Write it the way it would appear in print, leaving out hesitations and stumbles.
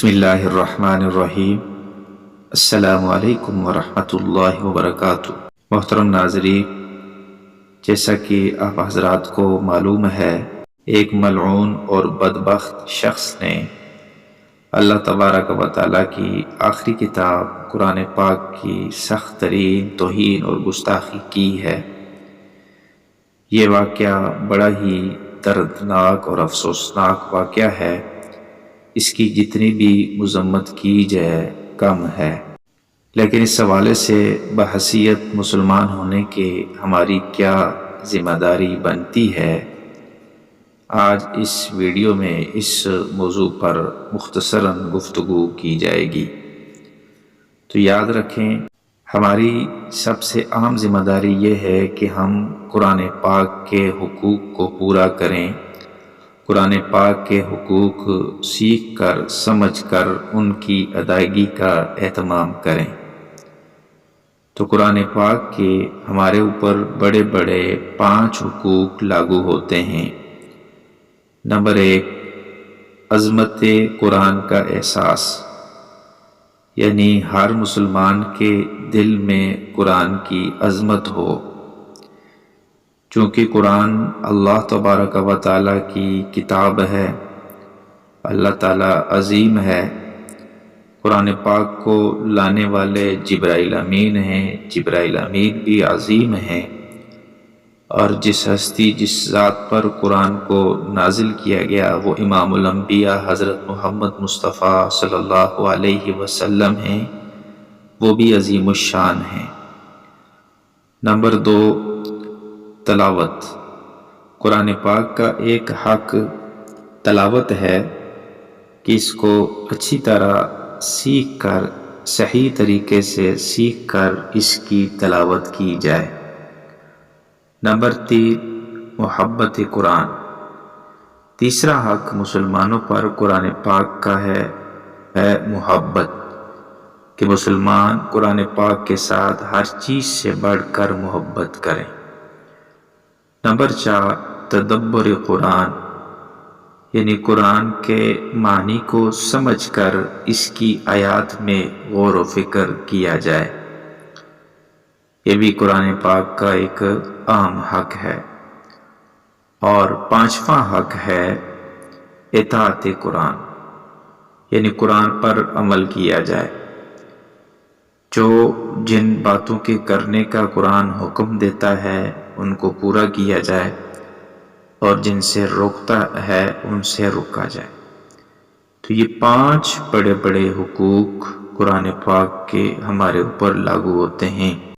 بسم اللہ الرحمن الرحیم۔ السلام علیکم ورحمۃ اللہ وبرکاتہ۔ محترم ناظرین، جیسا کہ آپ حضرات کو معلوم ہے، ایک ملعون اور بدبخت شخص نے اللہ تبارک و تعالیٰ کی آخری کتاب قرآن پاک کی سخت ترین توہین اور گستاخی کی ہے۔ یہ واقعہ بڑا ہی دردناک اور افسوسناک واقعہ ہے۔ اس کی جتنی بھی مذمت کی جائے کم ہے، لیکن اس حوالے سے بحیثیت مسلمان ہونے کے ہماری کیا ذمہ داری بنتی ہے، آج اس ویڈیو میں اس موضوع پر مختصراً گفتگو کی جائے گی۔ تو یاد رکھیں، ہماری سب سے اہم ذمہ داری یہ ہے کہ ہم قرآن پاک کے حقوق کو پورا کریں، قرآن پاک کے حقوق سیکھ کر سمجھ کر ان کی ادائیگی کا اہتمام کریں۔ تو قرآن پاک کے ہمارے اوپر بڑے بڑے 5 حقوق لاگو ہوتے ہیں۔ نمبر 1، عظمت قرآن کا احساس، یعنی ہر مسلمان کے دل میں قرآن کی عظمت ہو۔ چونکہ قرآن اللہ تبارک و تعالیٰ کی کتاب ہے، اللہ تعالیٰ عظیم ہے۔ قرآن پاک کو لانے والے جبرائیل امین ہیں، جبرائیل امین بھی عظیم ہیں، اور جس ہستی جس ذات پر قرآن کو نازل کیا گیا وہ امام الانبیاء حضرت محمد مصطفیٰ صلی اللہ علیہ وسلم ہیں، وہ بھی عظیم الشان ہیں۔ نمبر 2، تلاوت۔ قرآن پاک کا ایک حق تلاوت ہے کہ اس کو اچھی طرح سیکھ کر، صحیح طریقے سے سیکھ کر اس کی تلاوت کی جائے۔ نمبر 3، محبت قرآن۔ تیسرا حق مسلمانوں پر قرآن پاک کا ہے محبت، کہ مسلمان قرآن پاک کے ساتھ ہر چیز سے بڑھ کر محبت کریں۔ نمبر 4، تدبر قرآن، یعنی قرآن کے معنی کو سمجھ کر اس کی آیات میں غور و فکر کیا جائے۔ یہ بھی قرآن پاک کا ایک اہم حق ہے۔ اور 5واں حق ہے اطاعت قرآن، یعنی قرآن پر عمل کیا جائے۔ جو جن باتوں کے کرنے کا قرآن حکم دیتا ہے ان کو پورا کیا جائے، اور جن سے روکتا ہے ان سے روکا جائے۔ تو یہ 5 بڑے بڑے حقوق قرآن پاک کے ہمارے اوپر لاگو ہوتے ہیں۔